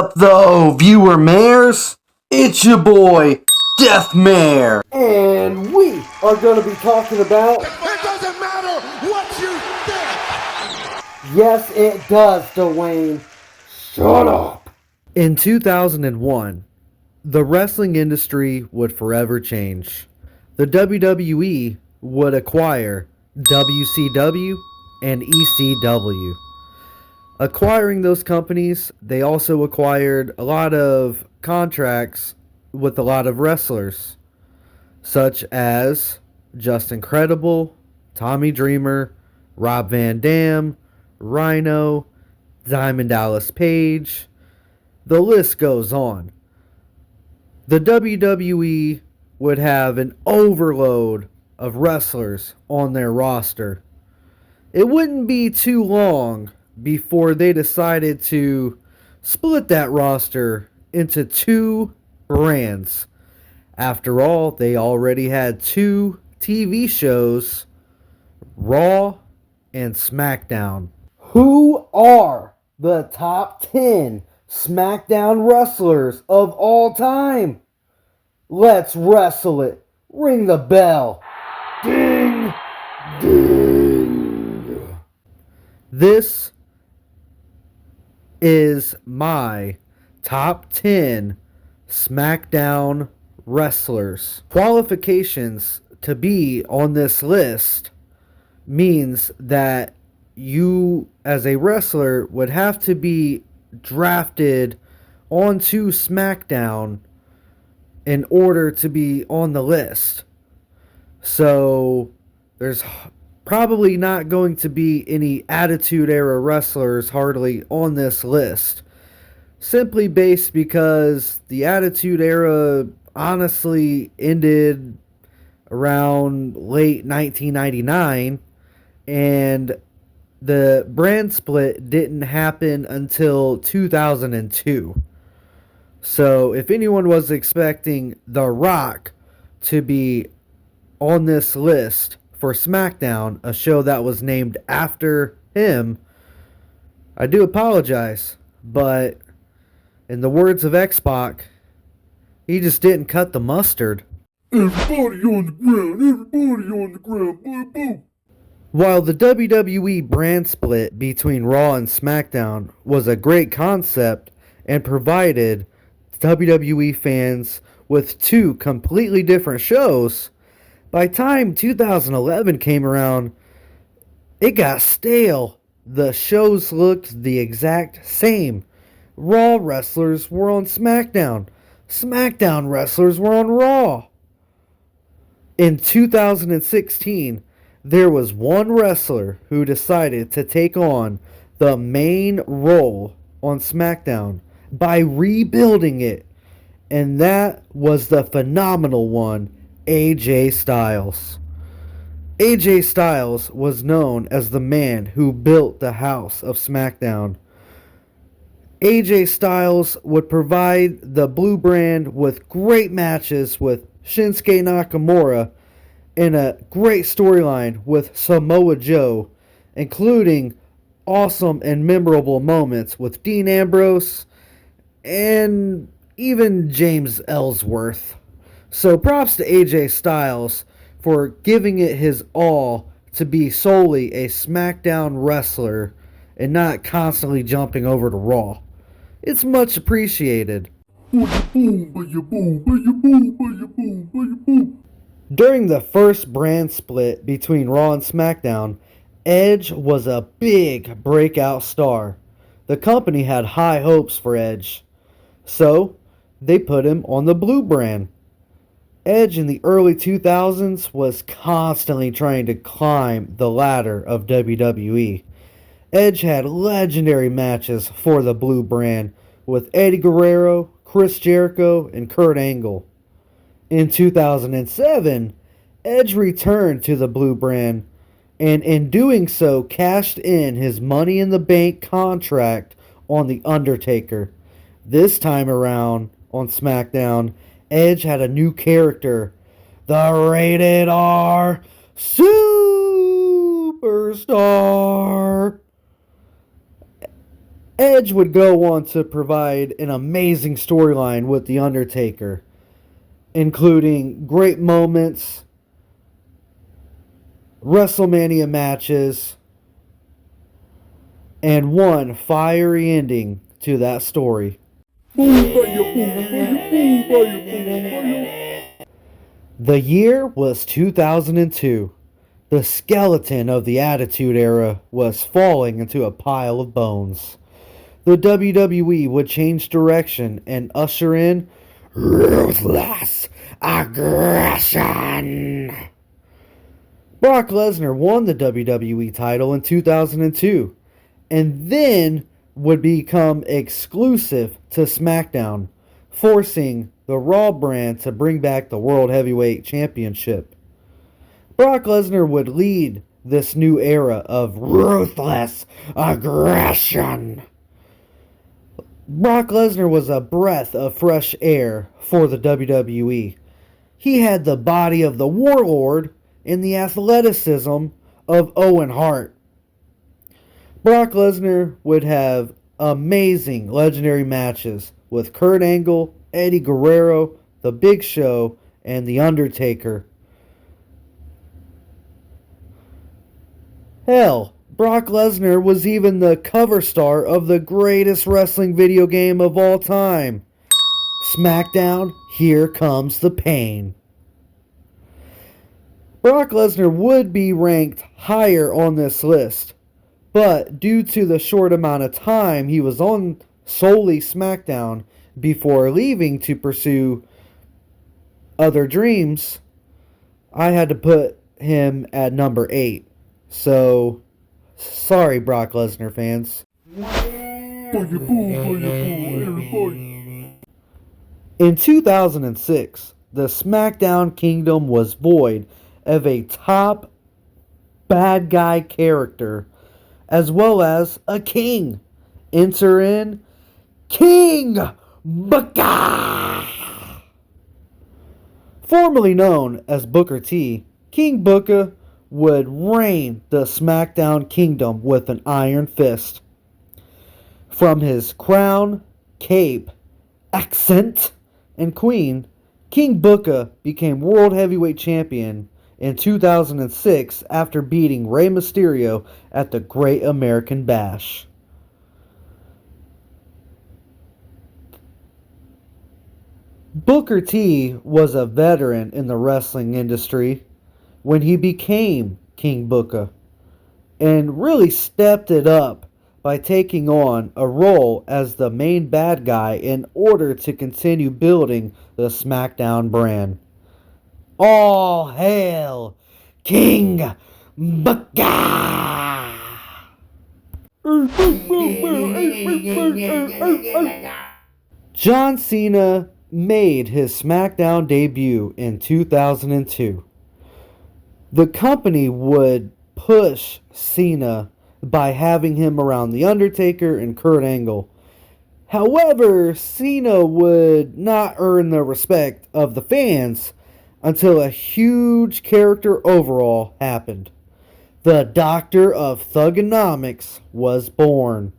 up, though, viewer mares? It's your boy, Deathmare. And we are going to be talking about... It doesn't matter what you think! Yes, it does, Dwayne. Shut up. In 2001, the wrestling industry would forever change. The WWE would acquire WCW and ECW. Acquiring those companies, they also acquired a lot of contracts with a lot of wrestlers, such as Justin Credible, Tommy Dreamer, Rob Van Dam, Rhino, Diamond Dallas Page. The list goes on. The WWE would have an overload of wrestlers on their roster. It wouldn't be too long before they decided to split that roster into two brands. After all, they already had two TV shows, Raw and SmackDown. Who are the top 10 SmackDown wrestlers of all time? Let's wrestle it. Ring the bell. Ding! Ding! This is my top 10 SmackDown wrestlers. Qualifications to be on this list means that you, as a wrestler, would have to be drafted onto SmackDown in order to be on the list. So there's probably not going to be any Attitude Era wrestlers hardly on this list. Simply based because the Attitude Era honestly ended around late 1999, and the brand split didn't happen until 2002. So if anyone was expecting The Rock to be on this list for SmackDown, a show that was named after him, I do apologize, but in the words of X-Pac, he just didn't cut the mustard. Everybody on the ground, everybody on the ground, boom, boom. While the WWE brand split between Raw and SmackDown was a great concept and provided WWE fans with two completely different shows, by the time 2011 came around, it got stale. The shows looked the exact same. Raw wrestlers were on SmackDown. SmackDown wrestlers were on Raw. In 2016, there was one wrestler who decided to take on the main role on SmackDown by rebuilding it, and that was the phenomenal one, AJ Styles. AJ Styles was known as the man who built the house of SmackDown. AJ Styles would provide the Blue Brand with great matches with Shinsuke Nakamura and a great storyline with Samoa Joe, including awesome and memorable moments with Dean Ambrose and even James Ellsworth. So props to AJ Styles for giving it his all to be solely a SmackDown wrestler and not constantly jumping over to Raw. It's much appreciated. During the first brand split between Raw and SmackDown, Edge was a big breakout star. The company had high hopes for Edge, so they put him on the Blue Brand. Edge in the early 2000s was constantly trying to climb the ladder of WWE. Edge had legendary matches for the Blue Brand with Eddie Guerrero, Chris Jericho, and Kurt Angle. In 2007, Edge returned to the Blue Brand, and in doing so cashed in his Money in the Bank contract on The Undertaker. This time around on SmackDown, Edge had a new character, the Rated R Superstar. 'Superstar. Edge would go on to provide an amazing storyline with The Undertaker, including great moments, WrestleMania matches, and one fiery ending to that story. The year was 2002. The skeleton of the Attitude Era was falling into a pile of bones. The WWE would change direction and usher in ruthless aggression. Brock Lesnar won the WWE title in 2002 and then would become exclusive to SmackDown, forcing the Raw brand to bring back the World Heavyweight Championship. Brock Lesnar would lead this new era of ruthless aggression. Brock Lesnar was a breath of fresh air for the WWE. He had the body of the Warlord and the athleticism of Owen Hart. Brock Lesnar would have amazing legendary matches with Kurt Angle, Eddie Guerrero, The Big Show, and The Undertaker. Hell, Brock Lesnar was even the cover star of the greatest wrestling video game of all time, SmackDown, Here Comes the Pain. Brock Lesnar would be ranked higher on this list, but due to the short amount of time he was on solely SmackDown before leaving to pursue other dreams, I had to put him at number 8. So, sorry, Brock Lesnar fans. Everybody. In 2006, the SmackDown Kingdom was void of a top bad guy character, as well as a king. Enter in King Booker! Formerly known as Booker T, King Booker would reign the SmackDown Kingdom with an iron fist. From his crown, cape, accent, and queen, King Booker became World Heavyweight Champion in 2006 after beating Rey Mysterio at the Great American Bash. Booker T was a veteran in the wrestling industry when he became King Booker, and really stepped it up by taking on a role as the main bad guy in order to continue building the SmackDown brand. All hail King Booker! John Cena made his SmackDown debut in 2002. The company would push Cena by having him around The Undertaker and Kurt Angle. However, Cena would not earn the respect of the fans until a huge character overhaul happened. The Doctor of Thugonomics was born.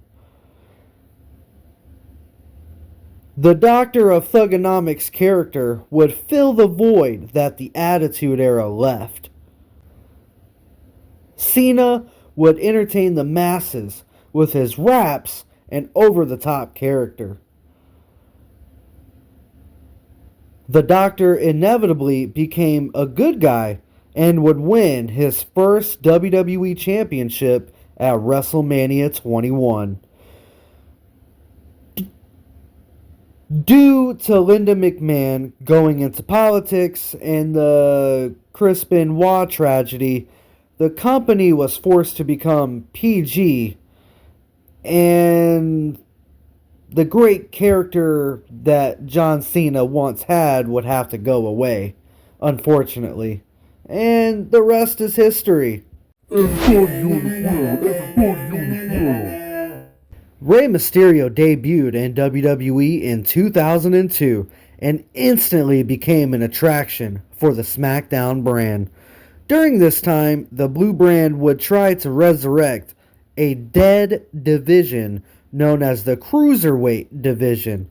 The Doctor of Thugonomics character would fill the void that the Attitude Era left. Cena would entertain the masses with his raps and over-the-top character. The Doctor inevitably became a good guy and would win his first WWE Championship at WrestleMania 21. Due to Linda McMahon going into politics and the Chris Benoit tragedy, the company was forced to become PG, and the great character that John Cena once had would have to go away, unfortunately. And the rest is history. Everybody on the ground. Everybody on the ground. Rey Mysterio debuted in WWE in 2002 and instantly became an attraction for the SmackDown brand. During this time, the Blue brand would try to resurrect a dead division known as the Cruiserweight division.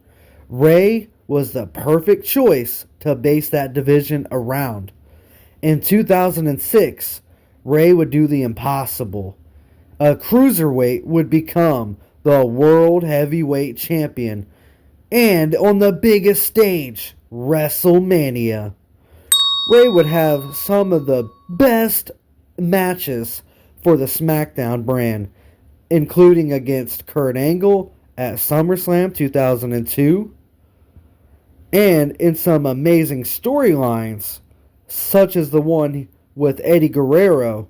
Ray was the perfect choice to base that division around. In 2006, Ray would do the impossible. A cruiserweight would become the World Heavyweight Champion, and on the biggest stage, WrestleMania. Ray would have some of the best matches for the SmackDown brand, including against Kurt Angle at SummerSlam 2002, and in some amazing storylines, such as the one with Eddie Guerrero.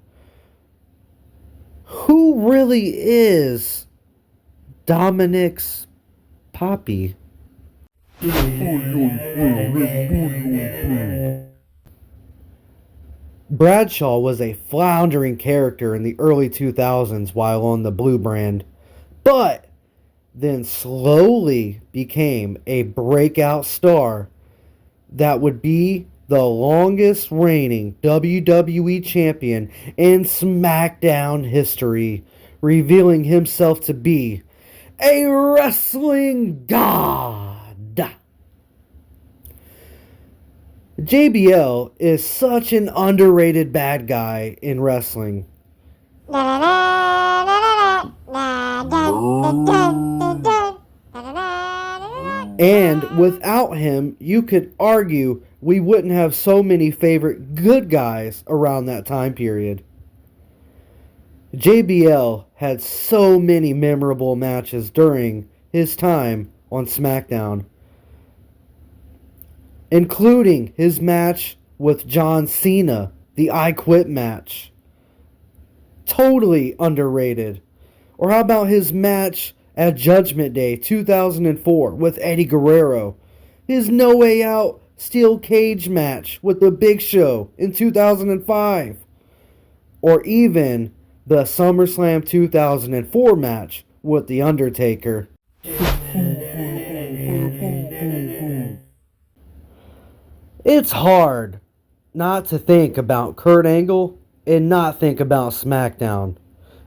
Who really is Dominic's Poppy? Bradshaw was a floundering character in the early 2000s while on the Blue brand, but then slowly became a breakout star that would be the longest reigning WWE champion in SmackDown history, revealing himself to be a wrestling god. JBL is such an underrated bad guy in wrestling. And without him, you could argue we wouldn't have so many favorite good guys around that time period. JBL had so many memorable matches during his time on SmackDown, including his match with John Cena, the I Quit match. Totally underrated. Or how about his match at Judgment Day 2004 with Eddie Guerrero? His No Way Out Steel Cage match with The Big Show in 2005. Or even the SummerSlam 2004 match with The Undertaker. It's hard not to think about Kurt Angle and not think about SmackDown.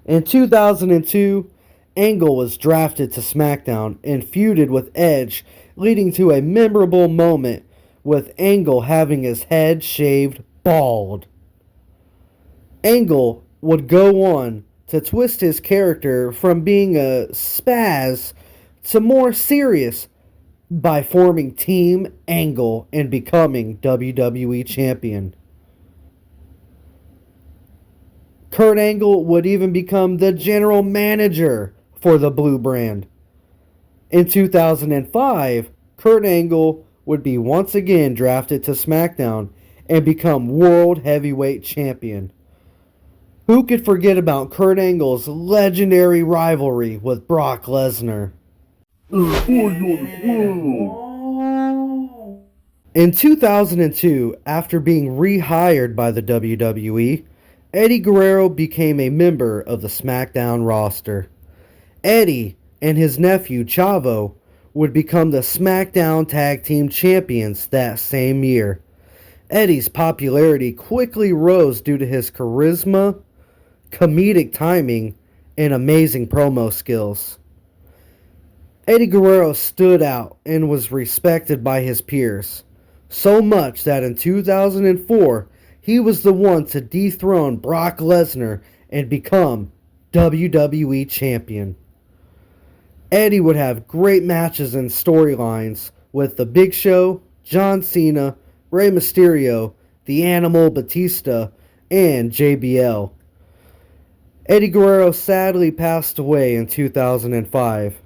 In 2002, Angle was drafted to SmackDown and feuded with Edge, leading to a memorable moment with Angle having his head shaved bald. Angle would go on to twist his character from being a spaz to more serious by forming Team Angle and becoming WWE Champion. Kurt Angle would even become the general manager for the Blue brand. In 2005, Kurt Angle would be once again drafted to SmackDown and become World Heavyweight Champion. Who could forget about Kurt Angle's legendary rivalry with Brock Lesnar? In 2002, after being rehired by the WWE, Eddie Guerrero became a member of the SmackDown roster. Eddie and his nephew Chavo would become the SmackDown Tag Team Champions that same year. Eddie's popularity quickly rose due to his charisma, comedic timing, and amazing promo skills. Eddie Guerrero stood out and was respected by his peers, so much that in 2004, he was the one to dethrone Brock Lesnar and become WWE Champion. Eddie would have great matches and storylines with The Big Show, John Cena, Rey Mysterio, The Animal Batista, and JBL. Eddie Guerrero sadly passed away in 2005.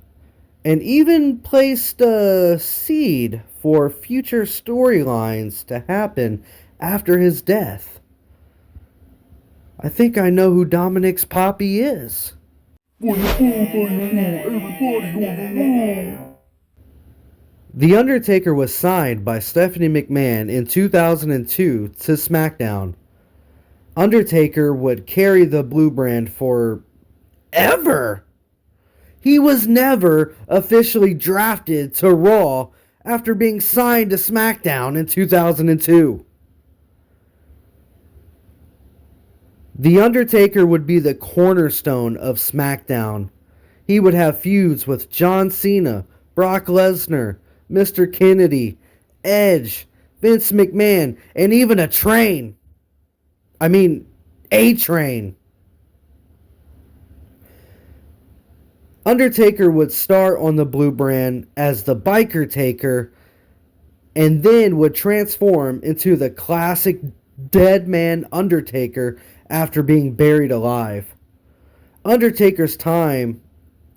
And even placed a seed for future storylines to happen after his death. I think I know who Dominic's Poppy is. The Undertaker was signed by Stephanie McMahon in 2002 to SmackDown. Undertaker would carry the Blue brand for ever. He was never officially drafted to Raw after being signed to SmackDown in 2002. The Undertaker would be the cornerstone of SmackDown. He would have feuds with John Cena, Brock Lesnar, Mr. Kennedy, Edge, Vince McMahon, and even a train. I mean, a train. Undertaker would start on the blue brand as the Biker Taker and then would transform into the classic Dead Man Undertaker after being buried alive. Undertaker's time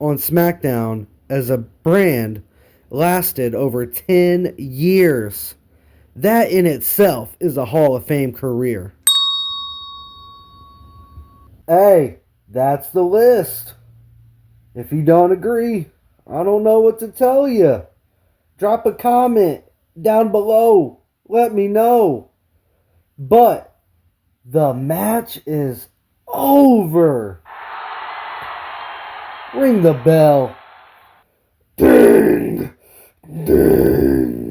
on SmackDown as a brand lasted over 10 years. That in itself is a Hall of Fame career. Hey, that's the list. If you don't agree, I don't know what to tell you. Drop a comment down below. Let me know. But the match is over. Ring the bell. Ding! Ding!